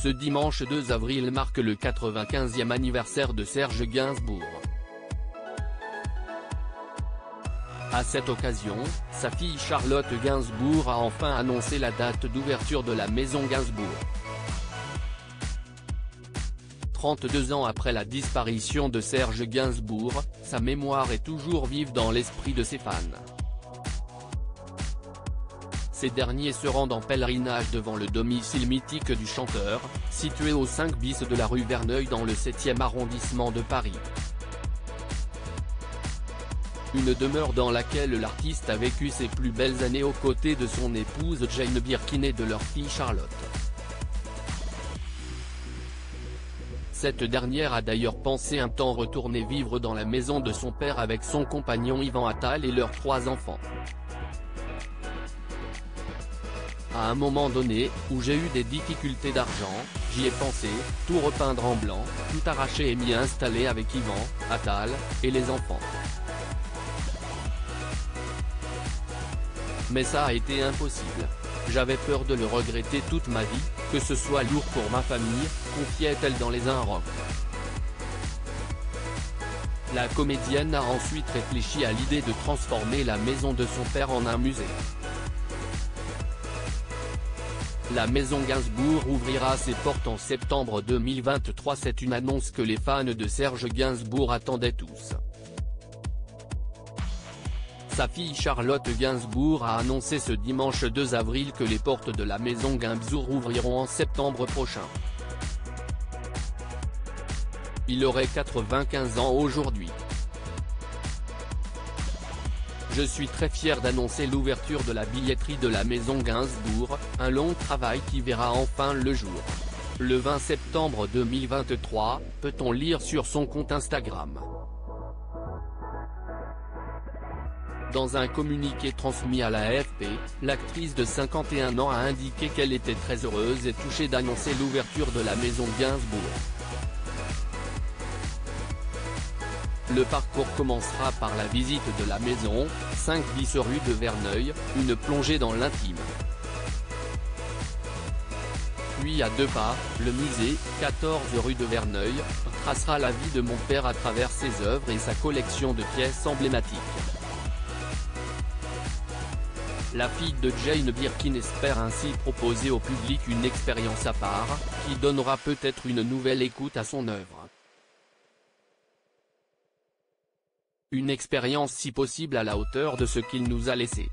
Ce dimanche 2 avril marque le 95e anniversaire de Serge Gainsbourg. À cette occasion, sa fille Charlotte Gainsbourg a enfin annoncé la date d'ouverture de la maison Gainsbourg. 32 ans après la disparition de Serge Gainsbourg, sa mémoire est toujours vive dans l'esprit de ses fans. Ces derniers se rendent en pèlerinage devant le domicile mythique du chanteur, situé au 5 bis de la rue Verneuil dans le 7e arrondissement de Paris. Une demeure dans laquelle l'artiste a vécu ses plus belles années aux côtés de son épouse Jane Birkin et de leur fille Charlotte. Cette dernière a d'ailleurs pensé un temps retourner vivre dans la maison de son père avec son compagnon Yvan Attal et leurs 3 enfants. À un moment donné, où j'ai eu des difficultés d'argent, j'y ai pensé, tout repeindre en blanc, tout arracher et m'y installer avec Yvan, Attal, et les enfants. Mais ça a été impossible. J'avais peur de le regretter toute ma vie, que ce soit lourd pour ma famille, confiait-elle dans Les Inrocks. La comédienne a ensuite réfléchi à l'idée de transformer la maison de son père en un musée. La maison Gainsbourg ouvrira ses portes en septembre 2023, c'est une annonce que les fans de Serge Gainsbourg attendaient tous. Sa fille Charlotte Gainsbourg a annoncé ce dimanche 2 avril que les portes de la maison Gainsbourg ouvriront en septembre prochain. Il aurait 95 ans aujourd'hui. Je suis très fier d'annoncer l'ouverture de la billetterie de la maison Gainsbourg, un long travail qui verra enfin le jour. Le 20 septembre 2023, peut-on lire sur son compte Instagram. Dans un communiqué transmis à la AFP, l'actrice de 51 ans a indiqué qu'elle était très heureuse et touchée d'annoncer l'ouverture de la maison Gainsbourg. Le parcours commencera par la visite de la maison, 5 bis rue de Verneuil, une plongée dans l'intime. Puis à 2 pas, le musée, 14 rue de Verneuil, tracera la vie de mon père à travers ses œuvres et sa collection de pièces emblématiques. La fille de Jane Birkin espère ainsi proposer au public une expérience à part, qui donnera peut-être une nouvelle écoute à son œuvre. Une expérience si possible à la hauteur de ce qu'il nous a laissé.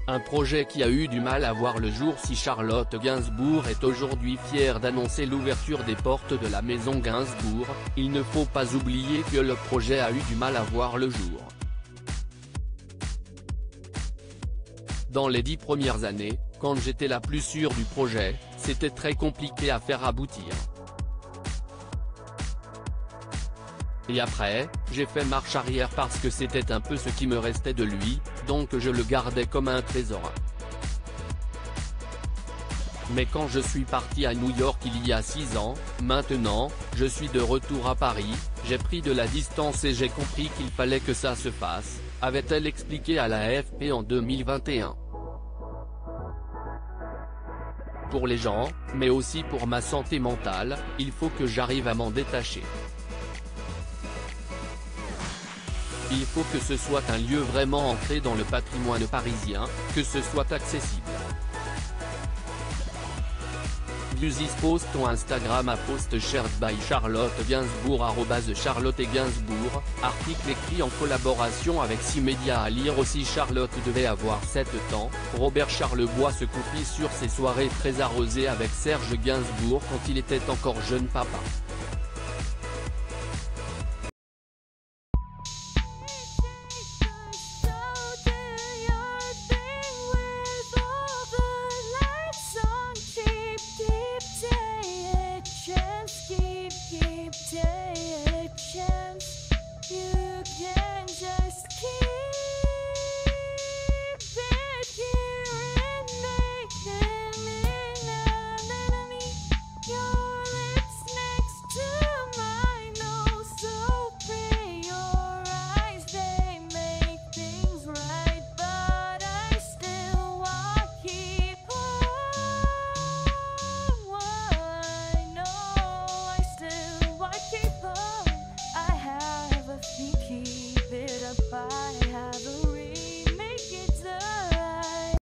Un projet qui a eu du mal à voir le jour si Charlotte Gainsbourg est aujourd'hui fière d'annoncer l'ouverture des portes de la maison Gainsbourg, il ne faut pas oublier que le projet a eu du mal à voir le jour. Dans les 10 premières années, quand j'étais la plus sûre du projet, c'était très compliqué à faire aboutir. Et après, j'ai fait marche arrière parce que c'était un peu ce qui me restait de lui, donc je le gardais comme un trésor. Mais quand je suis parti à New York il y a 6 ans, maintenant, je suis de retour à Paris, j'ai pris de la distance et j'ai compris qu'il fallait que ça se fasse, avait-elle expliqué à la AFP en 2021. Pour les gens, mais aussi pour ma santé mentale, il faut que j'arrive à m'en détacher. Il faut que ce soit un lieu vraiment ancré dans le patrimoine parisien, que ce soit accessible. Views is post on Instagram à post shared by Charlotte Gainsbourg @Charlotte Gainsbourg, article écrit en collaboration avec 6 médias à lire aussi. Charlotte devait avoir 7 ans, Robert Charlebois se confie sur ses soirées très arrosées avec Serge Gainsbourg quand il était encore jeune papa. Keep take a chance. You